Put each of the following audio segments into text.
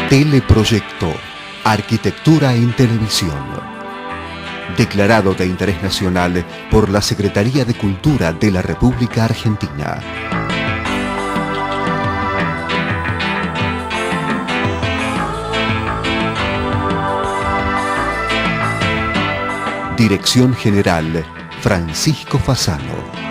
Teleproyecto, Arquitectura en Televisión. Declarado de interés nacional por la Secretaría de Cultura de la República Argentina. Dirección General, Francisco Fasano.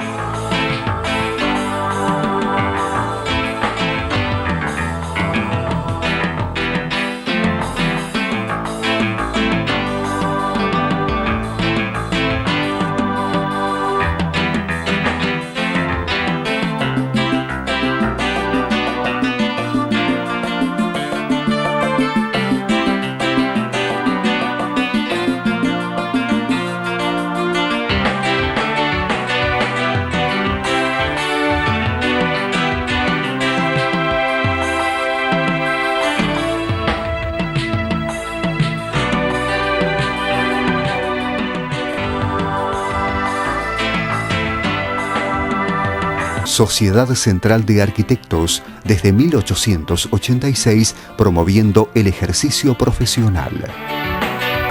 Sociedad Central de Arquitectos, desde 1886, promoviendo el ejercicio profesional.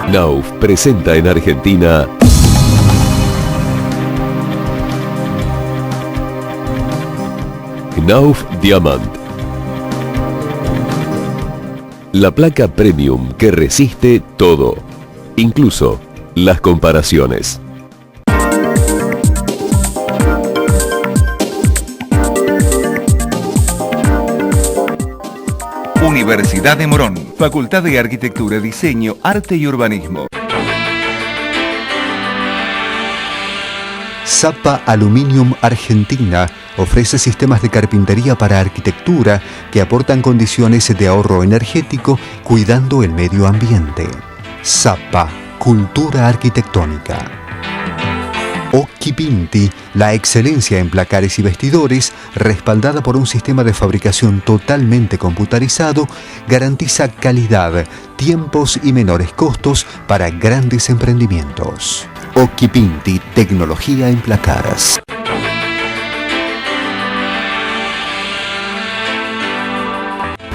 Knauf presenta en Argentina Knauf Diamant, la placa premium que resiste todo, incluso las comparaciones. Universidad de Morón, Facultad de Arquitectura, Diseño, Arte y Urbanismo. Sapa Aluminium Argentina ofrece sistemas de carpintería para arquitectura que aportan condiciones de ahorro energético cuidando el medio ambiente. Sapa, cultura arquitectónica. Occhipinti, la excelencia en placares y vestidores, respaldada por un sistema de fabricación totalmente computarizado, garantiza calidad, tiempos y menores costos para grandes emprendimientos. Occhipinti, tecnología en placares.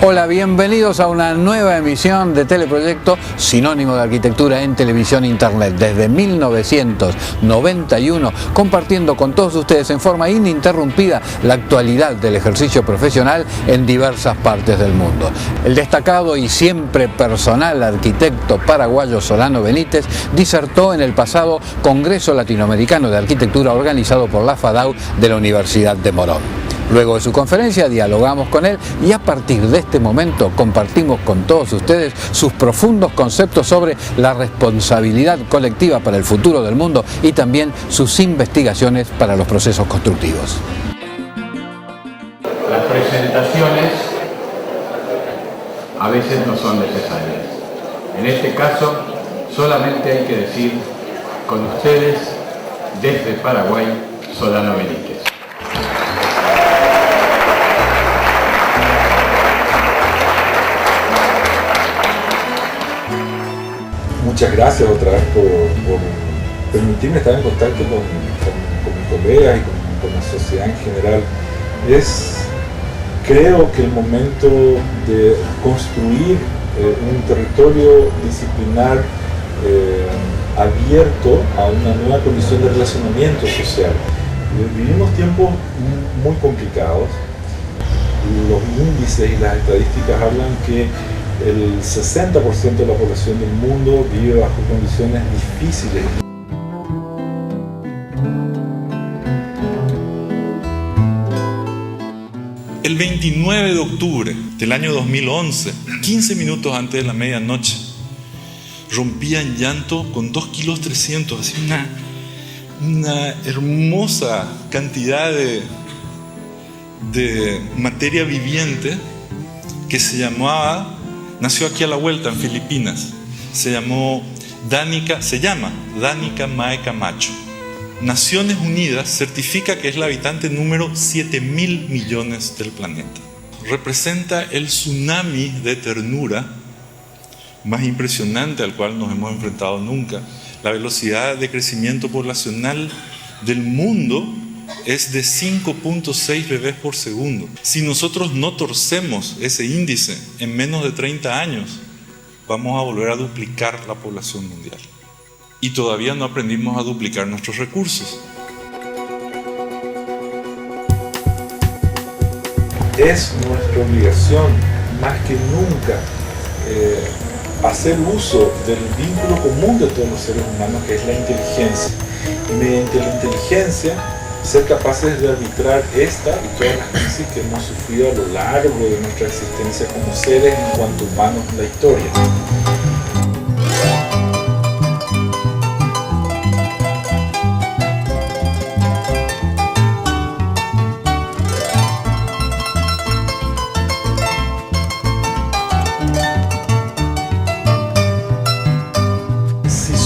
Hola, bienvenidos a una nueva emisión de Teleproyecto, sinónimo de arquitectura en televisión e internet, desde 1991, compartiendo con todos ustedes en forma ininterrumpida la actualidad del ejercicio profesional en diversas partes del mundo. El destacado y siempre personal arquitecto paraguayo Solano Benítez disertó en el pasado Congreso Latinoamericano de Arquitectura organizado por la FADAU de la Universidad de Morón. Luego de su conferencia dialogamos con él y a partir de este momento compartimos con todos ustedes sus profundos conceptos sobre la responsabilidad colectiva para el futuro del mundo y también sus investigaciones para los procesos constructivos. Las presentaciones a veces no son necesarias. En este caso solamente hay que decir con ustedes desde Paraguay, Solano Benítez. Muchas gracias otra vez por permitirme estar en contacto con mis colegas y con la sociedad en general. Creo que el momento de construir un territorio disciplinar abierto a una nueva condición de relacionamiento social. Vivimos tiempos muy complicados. Los índices y las estadísticas hablan que el 60% de la población del mundo vive bajo condiciones difíciles. El 29 de octubre del año 2011, 15 minutos antes de la medianoche, rompía en llanto con 2,3 kilos, así una hermosa cantidad de materia viviente que nació aquí a la vuelta en Filipinas. Se llama Danica Mae Camacho. Naciones Unidas certifica que es la habitante número 7.000 millones del planeta. Representa el tsunami de ternura más impresionante al cual nos hemos enfrentado nunca. La velocidad de crecimiento poblacional del mundo es de 5.6 bebés por segundo. Si nosotros no torcemos ese índice en menos de 30 años, vamos a volver a duplicar la población mundial. Y todavía no aprendimos a duplicar nuestros recursos. Es nuestra obligación, más que nunca, hacer uso del vínculo común de todos los seres humanos, que es la inteligencia. Y mediante la inteligencia, ser capaces de arbitrar esta y todas las crisis que hemos sufrido a lo largo de nuestra existencia como seres en cuanto humanos en la historia.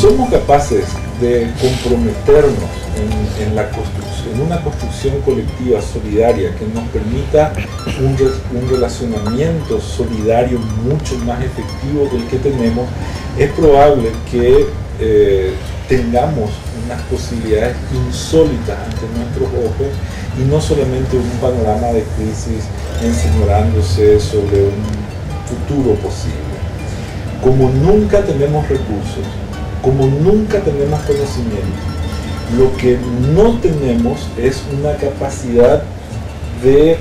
Somos capaces de comprometernos en una construcción colectiva solidaria que nos permita un relacionamiento solidario mucho más efectivo del que tenemos, es probable que tengamos unas posibilidades insólitas ante nuestros ojos y no solamente un panorama de crisis enseñorándose sobre un futuro posible. Como nunca tenemos recursos, como nunca tenemos conocimiento, lo que no tenemos es una capacidad de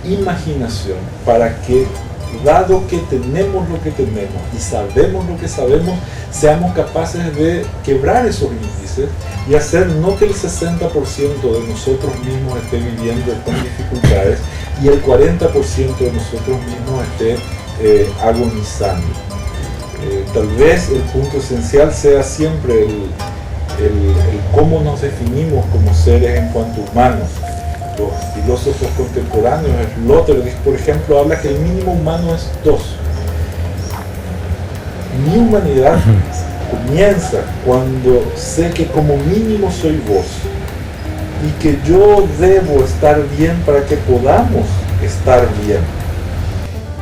imaginación para que, dado que tenemos lo que tenemos y sabemos lo que sabemos, seamos capaces de quebrar esos índices y hacer no que el 60% de nosotros mismos esté viviendo con dificultades y el 40% de nosotros mismos esté agonizando. Tal vez el punto esencial sea siempre el cómo nos definimos como seres en cuanto humanos. Los filósofos contemporáneos, Sloterdijk, por ejemplo, habla que el mínimo humano es 2. Mi humanidad comienza cuando sé que como mínimo soy vos y que yo debo estar bien para que podamos estar bien.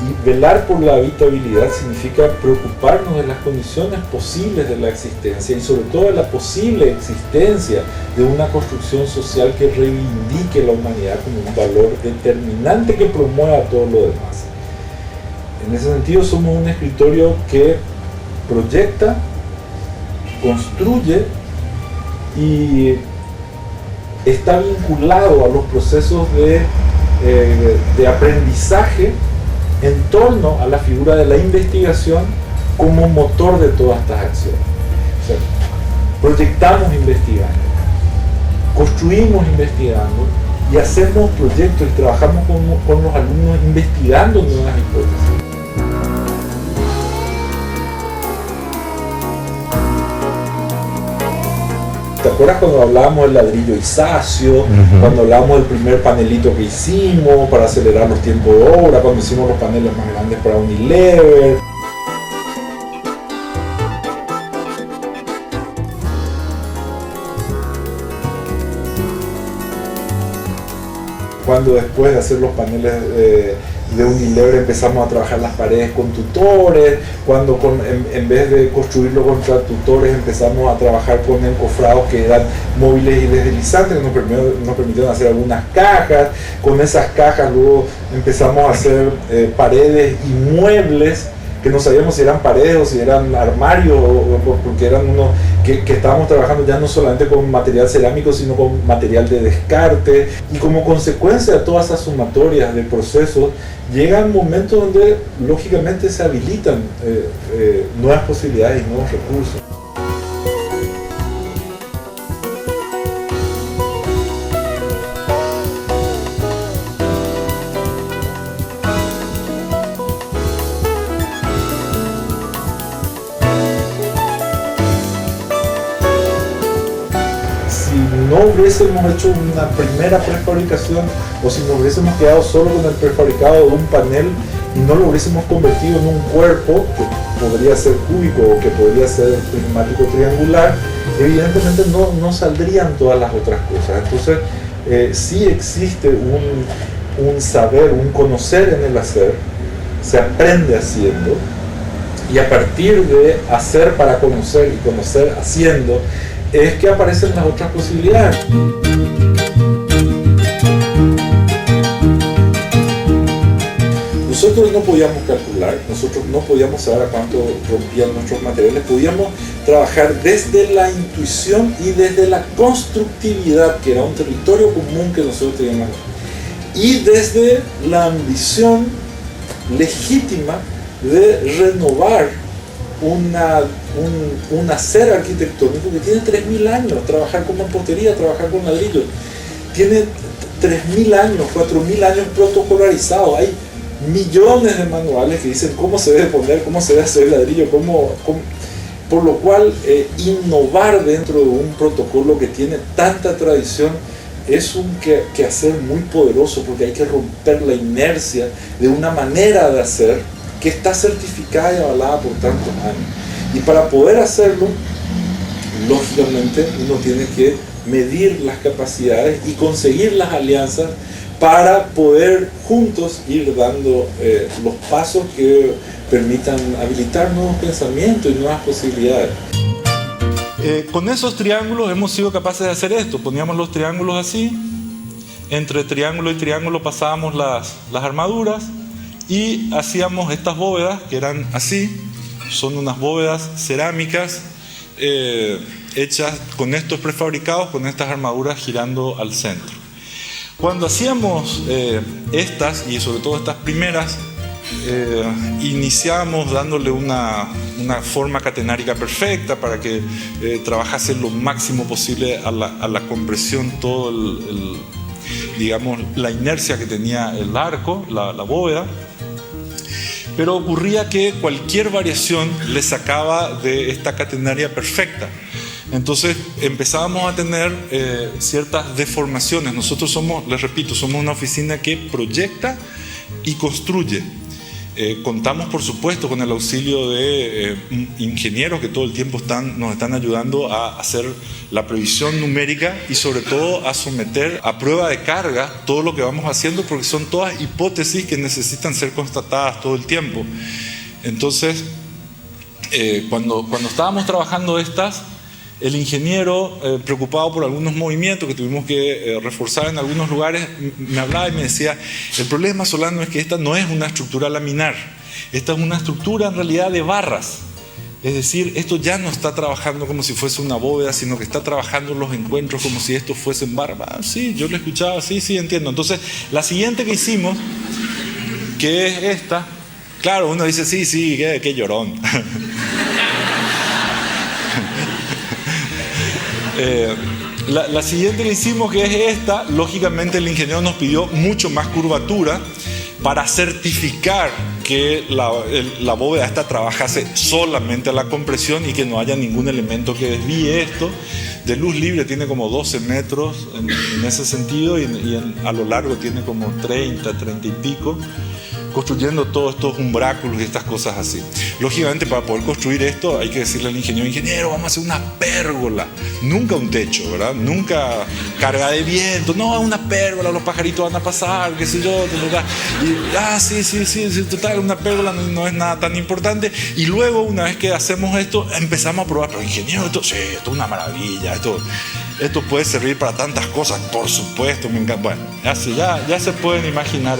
Y velar por la habitabilidad significa preocuparnos de las condiciones posibles de la existencia y sobre todo de la posible existencia de una construcción social que reivindique la humanidad como un valor determinante que promueva todo lo demás. En ese sentido somos un escritorio que proyecta, construye y está vinculado a los procesos de aprendizaje en torno a la figura de la investigación como motor de todas estas acciones. O sea, proyectamos investigando, construimos investigando y hacemos proyectos y trabajamos con los alumnos investigando nuevas hipótesis. ¿Te acuerdas cuando hablábamos del ladrillo Isacio? Cuando hablábamos del primer panelito que hicimos para acelerar los tiempos de obra, cuando hicimos los paneles más grandes para Unilever? Cuando después de hacer los paneles de Unilever empezamos a trabajar las paredes con tutores, cuando en vez de construirlo contra tutores empezamos a trabajar con encofrados que eran móviles y deslizantes, que nos permitieron hacer algunas cajas. Con esas cajas luego empezamos a hacer paredes y muebles que no sabíamos si eran paredes o si eran armarios, porque eran unos que estábamos trabajando ya no solamente con material cerámico, sino con material de descarte. Y como consecuencia de todas esas sumatorias de procesos, llegan momentos donde lógicamente se habilitan nuevas posibilidades y nuevos recursos. No hubiésemos hecho una primera prefabricación o si nos hubiésemos quedado solo con el prefabricado de un panel y no lo hubiésemos convertido en un cuerpo que podría ser cúbico o que podría ser prismático triangular, evidentemente no saldrían todas las otras cosas. Entonces sí existe un saber, un conocer en el hacer, se aprende haciendo y a partir de hacer para conocer y conocer haciendo es que aparecen las otras posibilidades. nosotros no podíamos calcular, nosotros no podíamos saber a cuánto rompían nuestros materiales, podíamos trabajar desde la intuición y desde la constructividad, que era un territorio común que nosotros teníamos, y desde la ambición legítima de renovar un hacer arquitectónico que tiene 3.000 años, trabajar con mampostería, trabajar con ladrillos, tiene 3.000 años, 4.000 años protocolarizados, hay millones de manuales que dicen cómo se debe poner, cómo se debe hacer ladrillo, por lo cual innovar dentro de un protocolo que tiene tanta tradición es un quehacer muy poderoso, porque hay que romper la inercia de una manera de hacer que está certificada y avalada por tantos años. Y para poder hacerlo, lógicamente uno tiene que medir las capacidades y conseguir las alianzas para poder juntos ir dando los pasos que permitan habilitar nuevos pensamientos y nuevas posibilidades. Con esos triángulos hemos sido capaces de hacer esto. Poníamos los triángulos así, entre triángulo y triángulo pasábamos las armaduras y hacíamos estas bóvedas que eran así. Son unas bóvedas cerámicas hechas con estos prefabricados, con estas armaduras girando al centro. Cuando hacíamos estas, y sobre todo estas primeras, iniciamos dándole una forma catenárica perfecta para que trabajase lo máximo posible a la compresión, todo digamos, la inercia que tenía el arco, la bóveda. Pero ocurría que cualquier variación le sacaba de esta catenaria perfecta. Entonces empezábamos a tener ciertas deformaciones. Nosotros somos, les repito, somos una oficina que proyecta y construye. Contamos, por supuesto, con el auxilio de ingenieros que todo el tiempo nos están ayudando a hacer la previsión numérica y sobre todo a someter a prueba de carga todo lo que vamos haciendo, porque son todas hipótesis que necesitan ser constatadas todo el tiempo. Entonces, cuando estábamos trabajando estas, el ingeniero, preocupado por algunos movimientos que tuvimos que reforzar en algunos lugares, me hablaba y me decía: el problema, Solano, es que esta no es una estructura laminar, esta es una estructura en realidad de barras. Es decir, esto ya no está trabajando como si fuese una bóveda, sino que está trabajando los encuentros como si estos fuesen barras. Ah, sí, yo lo escuchaba, sí, entiendo. Entonces, la siguiente que hicimos, que es esta, claro, uno dice, sí, qué llorón. La siguiente que hicimos, que es esta, lógicamente el ingeniero nos pidió mucho más curvatura para certificar que la bóveda esta trabajase solamente a la compresión y que no haya ningún elemento que desvíe esto. De luz libre tiene como 12 metros en ese sentido y a lo largo tiene como 30 y pico, construyendo todos estos umbráculos y estas cosas así. Lógicamente, para poder construir esto hay que decirle al ingeniero, vamos a hacer una pérgola, nunca un techo, ¿verdad? Nunca carga de viento, no, una pérgola, los pajaritos van a pasar, qué sé yo, sí, total, una pérgola no es nada tan importante. Y luego, una vez que hacemos esto, empezamos a probar, pero ingeniero, esto es una maravilla, esto puede servir para tantas cosas, por supuesto, me encanta. Bueno, ya se pueden imaginar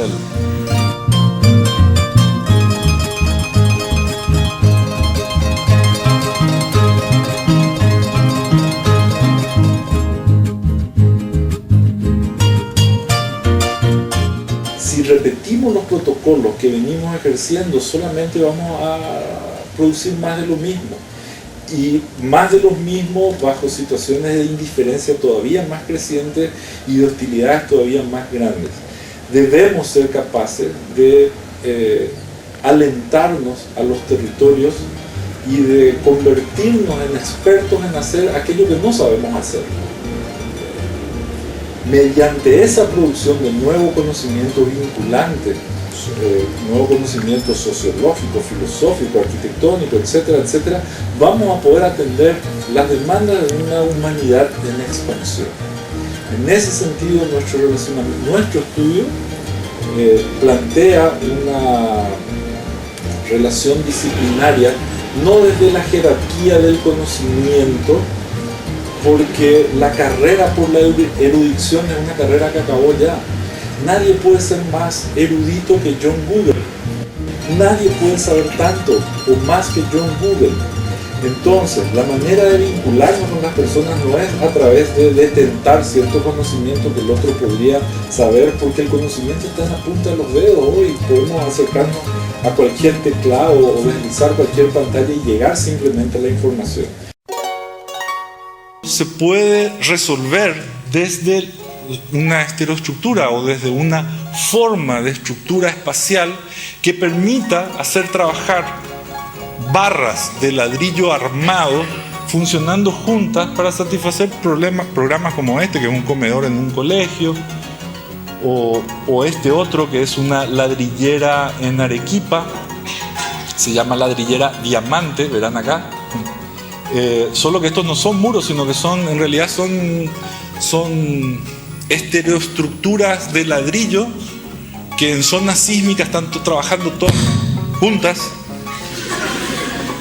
Si repetimos los protocolos que venimos ejerciendo, solamente vamos a producir más de lo mismo. Y más de los mismos bajo situaciones de indiferencia todavía más crecientes y de hostilidades todavía más grandes. Debemos ser capaces de alentarnos a los territorios y de convertirnos en expertos en hacer aquello que no sabemos hacer. Mediante esa producción de nuevo conocimiento vinculante, nuevo conocimiento sociológico, filosófico, arquitectónico, etcétera, vamos a poder atender las demandas de una humanidad en expansión. En ese sentido, nuestro estudio plantea una relación disciplinaria, no desde la jerarquía del conocimiento, porque la carrera por la erudición es una carrera que acabó ya. Nadie puede ser más erudito que John Google. Nadie puede saber tanto o más que John Google. Entonces, la manera de vincularnos con las personas no es a través de detentar cierto conocimiento que el otro podría saber, porque el conocimiento está en la punta de los dedos hoy. Podemos acercarnos a cualquier teclado o deslizar cualquier pantalla y llegar simplemente a la información. Se puede resolver desde una estereoestructura o desde una forma de estructura espacial que permita hacer trabajar barras de ladrillo armado funcionando juntas para satisfacer programas como este, que es un comedor en un colegio, o este otro que es una ladrillera en Arequipa, se llama ladrillera Diamante, verán acá. Solo que estos no son muros, sino que en realidad son estereoestructuras de ladrillo que en zonas sísmicas están trabajando todas juntas,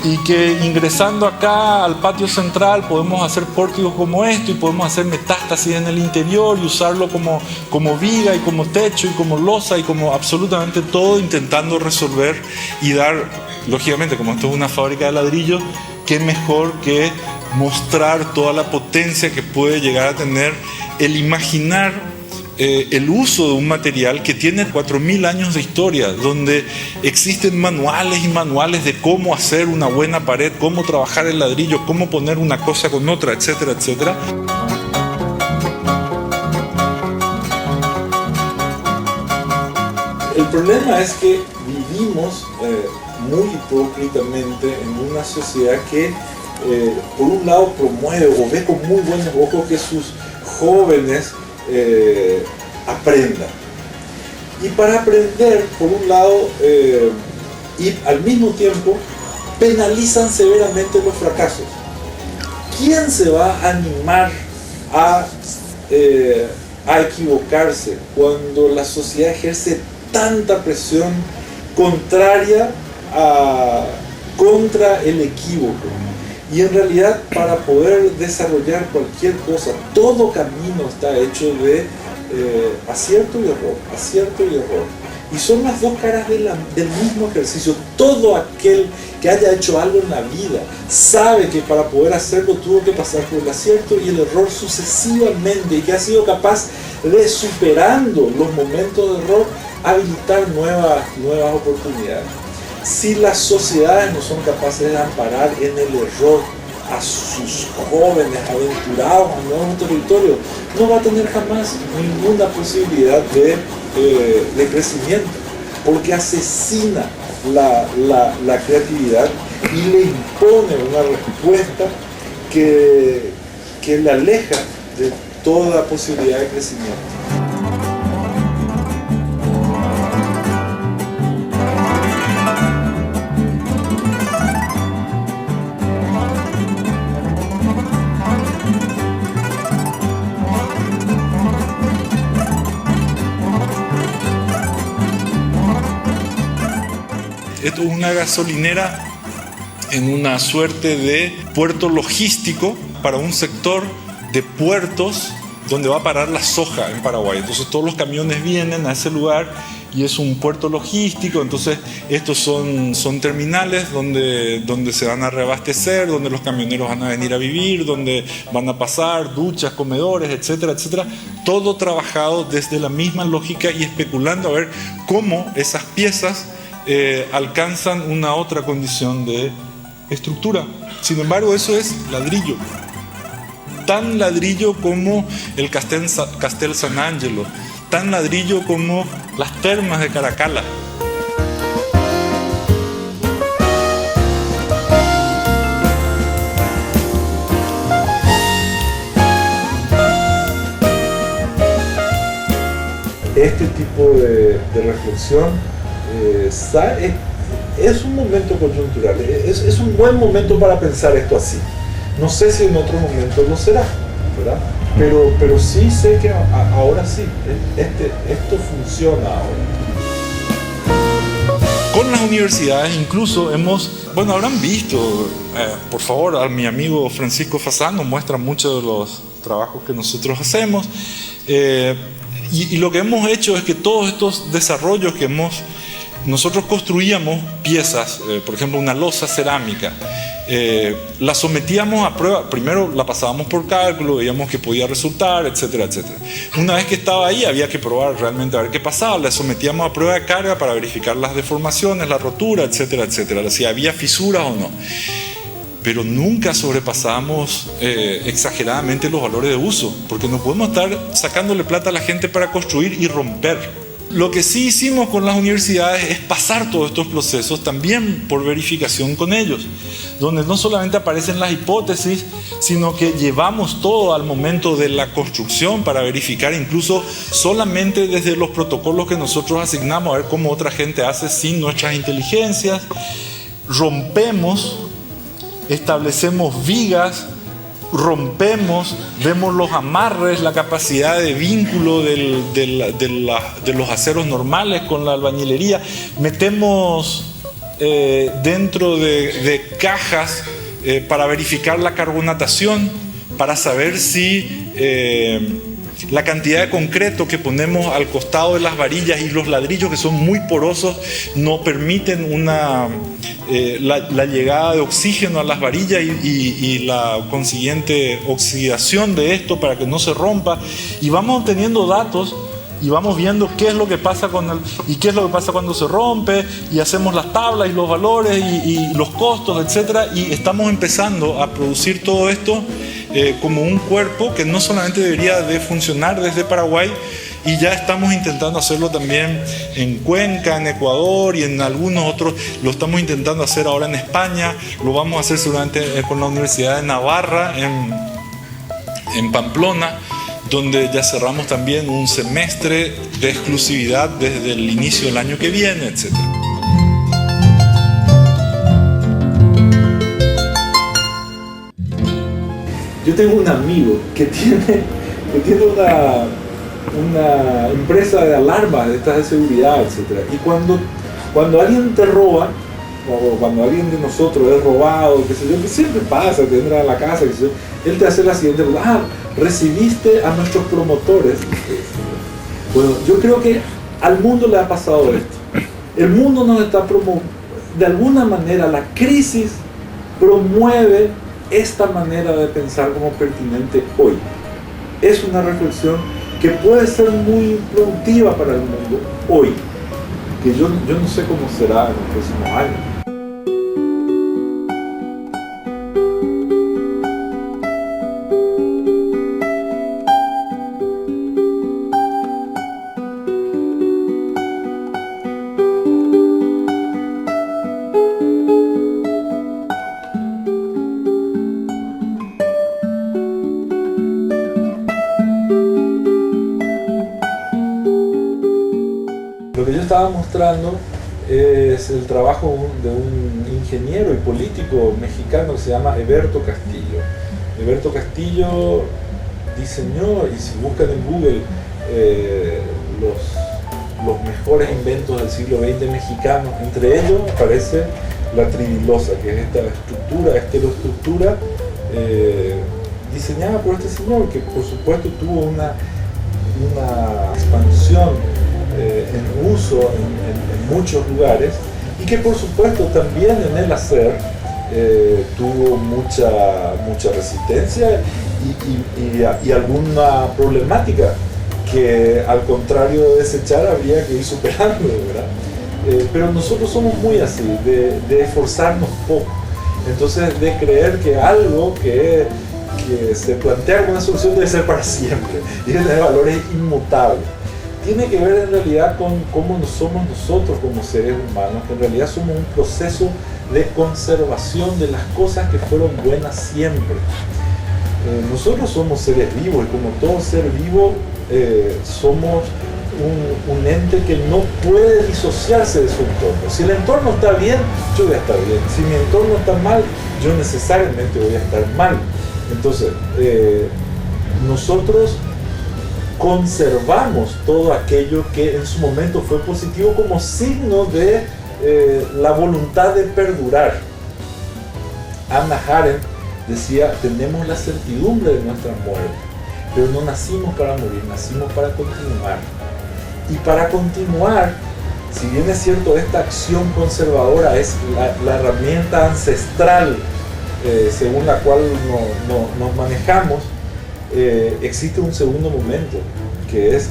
y que ingresando acá al patio central podemos hacer pórticos como esto y podemos hacer metástasis en el interior y usarlo como viga y como techo y como losa y como absolutamente todo, intentando resolver y dar, lógicamente, como esto es una fábrica de ladrillos, qué mejor que mostrar toda la potencia que puede llegar a tener el imaginar el uso de un material que tiene 4.000 años de historia, donde existen manuales y manuales de cómo hacer una buena pared, cómo trabajar el ladrillo, cómo poner una cosa con otra, etcétera, etcétera. El problema es que vivimos muy hipócritamente en una sociedad que por un lado promueve o ve con muy buenos ojos que sus jóvenes aprendan. Y para aprender, por un lado, y al mismo tiempo, penalizan severamente los fracasos. ¿Quién se va a animar a equivocarse cuando la sociedad ejerce tanta presión contraria contra el equívoco? Y en realidad, para poder desarrollar cualquier cosa, todo camino está hecho de acierto y error, acierto y error. Y son las dos caras del mismo ejercicio. Todo aquel que haya hecho algo en la vida sabe que para poder hacerlo tuvo que pasar por el acierto y el error sucesivamente, y que ha sido capaz de, superando los momentos de error, habilitar nuevas oportunidades. Si las sociedades no son capaces de amparar en el error a sus jóvenes aventurados a nuevos territorios, no va a tener jamás ninguna posibilidad de crecimiento, porque asesina la creatividad y le impone una respuesta que le aleja de toda posibilidad de crecimiento. Esto es una gasolinera en una suerte de puerto logístico para un sector de puertos donde va a parar la soja en Paraguay. Entonces todos los camiones vienen a ese lugar y es un puerto logístico. Entonces estos son terminales donde se van a reabastecer, donde los camioneros van a venir a vivir, donde van a pasar duchas, comedores, etcétera, etcétera. Todo trabajado desde la misma lógica y especulando a ver cómo esas piezas alcanzan una otra condición de estructura. Sin embargo, eso es ladrillo. Tan ladrillo como el Castel San Angelo, tan ladrillo como las termas de Caracalla. Este tipo de reflexión es un momento coyuntural, es un buen momento para pensar esto así. No sé si en otro momento lo será, ¿verdad? Pero sí sé que ahora sí, esto funciona ahora. Con las universidades incluso habrán visto, por favor, a mi amigo Francisco Fasán nos muestra muchos de los trabajos que nosotros hacemos, y lo que hemos hecho es que todos estos desarrollos que hemos nosotros construíamos piezas, por ejemplo una losa cerámica, la sometíamos a prueba, primero la pasábamos por cálculo, veíamos que podía resultar, etcétera, etcétera. Una vez que estaba ahí había que probar realmente a ver qué pasaba, la sometíamos a prueba de carga para verificar las deformaciones, la rotura, etcétera, etcétera, si había fisuras o no. Pero nunca sobrepasamos exageradamente los valores de uso, porque no podemos estar sacándole plata a la gente para construir y romper. Lo que sí hicimos con las universidades es pasar todos estos procesos también por verificación con ellos, donde no solamente aparecen las hipótesis, sino que llevamos todo al momento de la construcción para verificar incluso solamente desde los protocolos que nosotros asignamos, a ver cómo otra gente hace sin nuestras inteligencias. Rompemos, establecemos vigas, rompemos, vemos los amarres, la capacidad de vínculo de los aceros normales con la albañilería, metemos dentro de cajas para verificar la carbonatación, para saber si la cantidad de concreto que ponemos al costado de las varillas y los ladrillos, que son muy porosos, no permiten la llegada de oxígeno a las varillas y la consiguiente oxidación de esto para que no se rompa. Y vamos teniendo datos y vamos viendo qué es lo que pasa y qué es lo que pasa cuando se rompe, y hacemos las tablas y los valores y los costos, etcétera, y estamos empezando a producir todo esto como un cuerpo que no solamente debería de funcionar desde Paraguay, y ya estamos intentando hacerlo también en Cuenca, en Ecuador y en algunos otros. Lo estamos intentando hacer ahora en España, lo vamos a hacer seguramente con la Universidad de Navarra en Pamplona, donde ya cerramos también un semestre de exclusividad desde el inicio del año que viene, etc. Yo tengo un amigo que tiene una empresa de alarmas de estas de seguridad, etc. Y cuando alguien te roba, o cuando alguien de nosotros es robado, qué sé yo, que siempre pasa, te entra a la casa, qué sé yo, él te hace la siguiente pregunta: recibiste a nuestros promotores. Bueno, yo creo que al mundo le ha pasado esto. El mundo nos está de alguna manera, la crisis promueve esta manera de pensar como pertinente hoy. Es una reflexión que puede ser muy productiva para el mundo hoy, que yo no sé cómo será en los próximos años. Lo que yo estaba mostrando es el trabajo de un ingeniero y político mexicano que se llama Eberto Castillo. Eberto Castillo diseñó, y si buscan en Google los mejores inventos del siglo XX mexicanos, entre ellos aparece la tridilosa, que es esta estereoestructura diseñada por este señor, que por supuesto tuvo una expansión en uso en muchos lugares, y que por supuesto también en el hacer tuvo mucha resistencia y alguna problemática que, al contrario de desechar, habría que ir superando, ¿verdad? Pero nosotros somos muy así, de esforzarnos poco, entonces de creer que algo que se plantea como una solución debe ser para siempre y debe tener valores inmutables. Tiene que ver en realidad con cómo somos nosotros como seres humanos, que en realidad somos un proceso de conservación de las cosas que fueron buenas siempre. Nosotros somos seres vivos, y como todo ser vivo somos un ente que no puede disociarse de su entorno. Si el entorno está bien, yo voy a estar bien. Si mi entorno está mal, yo necesariamente voy a estar mal. Entonces, nosotros conservamos todo aquello que en su momento fue positivo como signo de la voluntad de perdurar. Hannah Arendt decía: tenemos la certidumbre de nuestra muerte, pero no nacimos para morir, nacimos para continuar. Y para continuar Si bien es cierto, esta acción conservadora es la herramienta ancestral según la cual nos manejamos, existe un segundo momento, que es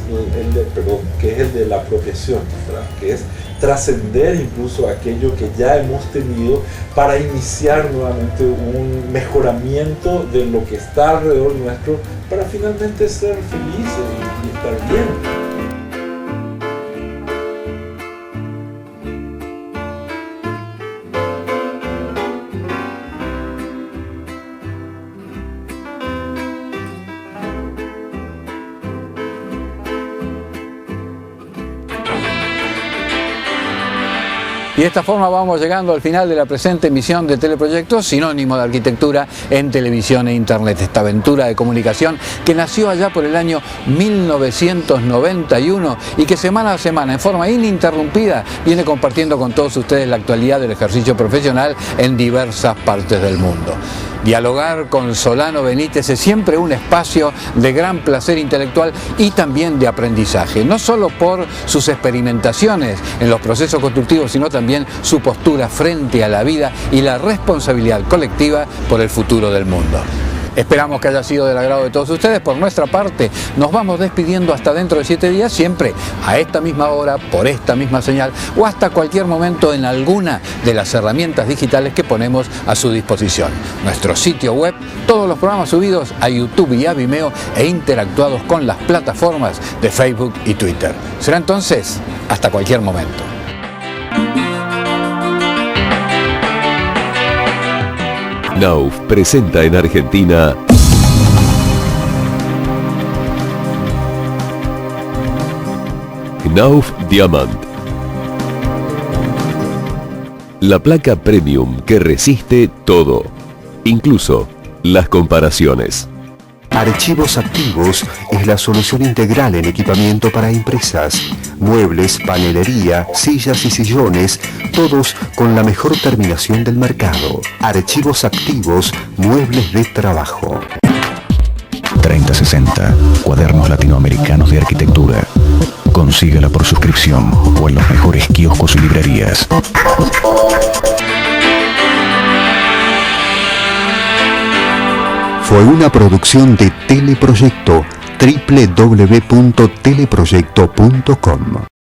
el de la apropiación, ¿verdad? Que es trascender incluso aquello que ya hemos tenido para iniciar nuevamente un mejoramiento de lo que está alrededor nuestro, para finalmente ser felices y estar bien. Y de esta forma vamos llegando al final de la presente emisión de Teleproyectos, sinónimo de arquitectura en televisión e internet. Esta aventura de comunicación que nació allá por el año 1991 y que semana a semana, en forma ininterrumpida, viene compartiendo con todos ustedes la actualidad del ejercicio profesional en diversas partes del mundo. Dialogar con Solano Benítez es siempre un espacio de gran placer intelectual y también de aprendizaje, no solo por sus experimentaciones en los procesos constructivos, sino también su postura frente a la vida y la responsabilidad colectiva por el futuro del mundo. Esperamos que haya sido del agrado de todos ustedes. Por nuestra parte, nos vamos despidiendo hasta dentro de 7 días, siempre a esta misma hora, por esta misma señal o hasta cualquier momento en alguna de las herramientas digitales que ponemos a su disposición. Nuestro sitio web, todos los programas subidos a YouTube y a Vimeo e interactuados con las plataformas de Facebook y Twitter. Será entonces hasta cualquier momento. Knauf presenta en Argentina Knauf Diamant, la placa premium que resiste todo, incluso las comparaciones. Archivos Activos es la solución integral en equipamiento para empresas. Muebles, panelería, sillas y sillones, todos con la mejor terminación del mercado. Archivos Activos, muebles de trabajo. 3060, cuadernos latinoamericanos de arquitectura. Consíguela por suscripción o en los mejores kioscos y librerías. Fue una producción de Teleproyecto, www.teleproyecto.com.